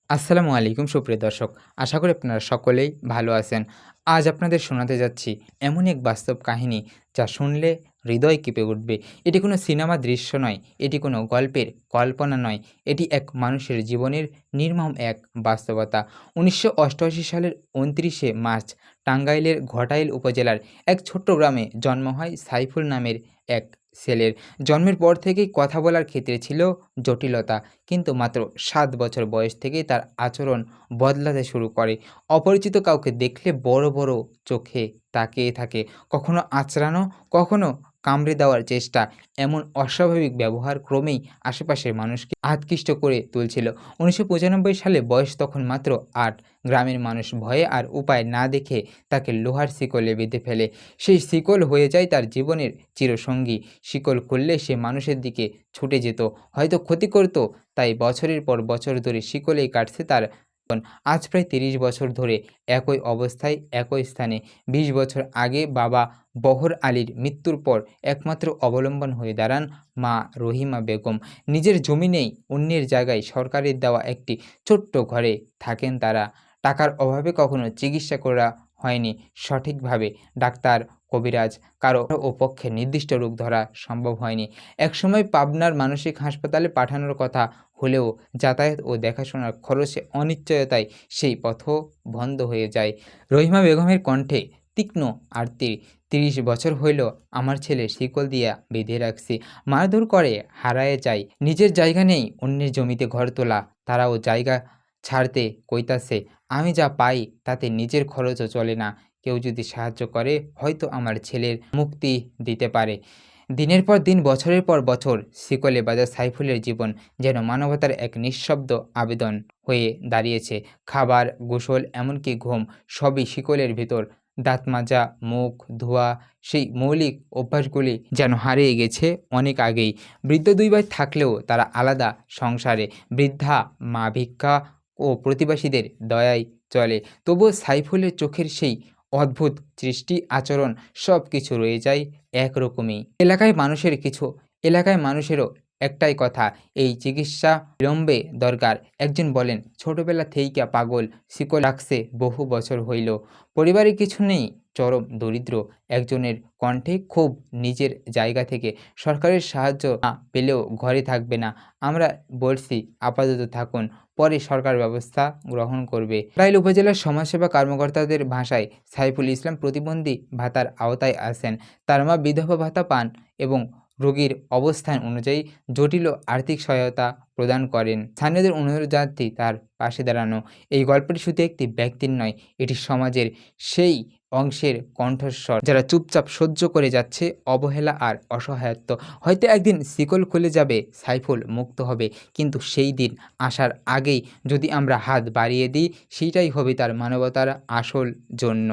আসসালামু আলাইকুম সুপ্রিয় দর্শক। আশা করি আপনারা সকলেই ভালো আছেন। আজ আপনাদের শোনাতে যাচ্ছি এমন এক বাস্তব কাহিনী যা শুনলে হৃদয় কেঁপে উঠবে। এটি কোনো সিনেমা দৃশ্য নয়, এটি কোনো গল্পের কল্পনা নয়, এটি এক মানুষের জীবনের নির্মম এক বাস্তবতা। ১৯৮৮ সালের ২৯শে মার্চ টাঙ্গাইলের ঘটাইল উপজেলার এক ছোট্ট গ্রামে জন্ম হয় সাইফুল নামের এক ছেলের। জন্মের পর থেকেই কথা বলার ক্ষেত্রে ছিল জটিলতা। কিন্তু মাত্র ৭ বছর বয়স থেকেই তার আচরণ বদলাতে শুরু করে। অপরিচিত কাউকে দেখলে বড় বড় চোখে তাকিয়ে থাকে। কখনো আঁচড়ানো, কখনো কামড়ে দেওয়ার চেষ্টা। এমন অস্বাভাবিক ব্যবহার ক্রমেই আশেপাশের মানুষকে আকৃষ্ট করে তুলছিল। ১৯৯৫ সালে বয়স তখন মাত্র ৮। গ্রামের মানুষ ভয়ে আর উপায় না দেখে তাকে লোহার শিকলে বেঁধে ফেলে। সেই শিকল হয়ে যায় তার জীবনের চিরসঙ্গী। শিকল খুললে সে মানুষের দিকে ছুটে যেত, হয়তো ক্ষতি করত। তাই বছরের পর বছর ধরে শিকলেই কাটছে তার জীবন। আজ প্রায় ৩০ বছর ধরে একই অবস্থায়, একই স্থানে। ২০ বছর আগে বাবা বহর আলীর মৃত্যুর পর একমাত্র অবলম্বন হয়ে দাঁড়ান মা রহিমা বেগম। নিজের জমি নেই, অন্যের জায়গায় সরকারের দেওয়া একটি ছোট্ট ঘরে থাকেন তারা। টাকার অভাবে কখনো চিকিৎসা করা হয়নি সঠিকভাবে। ডাক্তার, কবিরাজ কারো পক্ষে নির্দিষ্ট রোগ ধরা সম্ভব হয়নি। একসময় পাবনার মানসিক হাসপাতালে পাঠানোর কথা হলেও যাতায়াত ও দেখাশোনার খরচে অনিশ্চয়তায় সেই পথও বন্ধ হয়ে যায়। রহিমা বেগমের কণ্ঠে তীক্ষ্ণ আরতি। ৩০ বছর হইল আমার ছেলে শিকল দিয়া বেঁধে রাখছি। মারধর করে, হারায়ে যায়। নিজের জায়গা নেই, অন্যের জমিতে ঘর তোলা। তারাও জায়গা ছাড়তে কইতাছে। আমি যা পাই তাতে নিজের খরচও চলে না। কেউ যদি সাহায্য করে হয়তো আমার ছেলের মুক্তি দিতে পারে। দিনের পর দিন, বছরের পর বছর শিকলে বাঁধা সাইফুলের জীবন যেন মানবতার এক নিঃশব্দ আবেদন হয়ে দাঁড়িয়েছে। খাবার, গোসল, এমনকি ঘুম সবই শিকলের ভিতর। দাঁত মাজা, মুখ ধোয়া, সেই মৌলিক অভ্যাসগুলি যেন হারিয়ে গেছে অনেক আগেই। বৃদ্ধ ২ ভাই থাকলেও তারা আলাদা সংসারে। বৃদ্ধা মা ভিক্ষা ও প্রতিবেশীদের দয়ায় চলে। তবুও সাইফুলের চোখের সেই অদ্ভুত দৃষ্টি, আচরণ সব কিছু রয়ে যায় একরকমই। এলাকায় মানুষেরও একটাই কথা, এই চিকিৎসা বিলম্বে দরকার। একজন বলেন, ছোটবেলা থেইকা পাগল, শিকল রাখছে বহু বছর হইল। পরিবারে কিছু নেই, চরম দরিদ্র। একজনের কণ্ঠে ক্ষোভ নিজের জায়গা থেকে। সরকারের সাহায্য না পেলেও ঘরে থাকবে না। আমরা বলছি আপাতত থাকুন, পরে সরকার ব্যবস্থা গ্রহণ করবে। টাঙ্গাইল উপজেলার সমাজসেবা কর্মকর্তাদের ভাষায় সাইফুল ইসলাম প্রতিবন্ধী ভাতার আওতায় আছেন। তার মা বিধবা ভাতা পান এবং রোগীর অবস্থান অনুযায়ী জটিল আর্থিক সহায়তা প্রদান করেন। স্থানীয়দের অনুরোধ জানাচ্ছি তার পাশে দাঁড়ানো। এই গল্পটি শুধু একটি ব্যক্তির নয়, এটি সমাজের সেই অংশের কণ্ঠস্বর যারা চুপচাপ সহ্য করে যাচ্ছে অবহেলা আর অসহায়ত্ব। হয়তো একদিন শিকল খুলে যাবে, সাইফুল মুক্ত হবে, কিন্তু সেই দিন আসার আগেই যদি আমরা হাত বাড়িয়ে দিই, সেটাই হবে তার মানবতার আসল জন্য।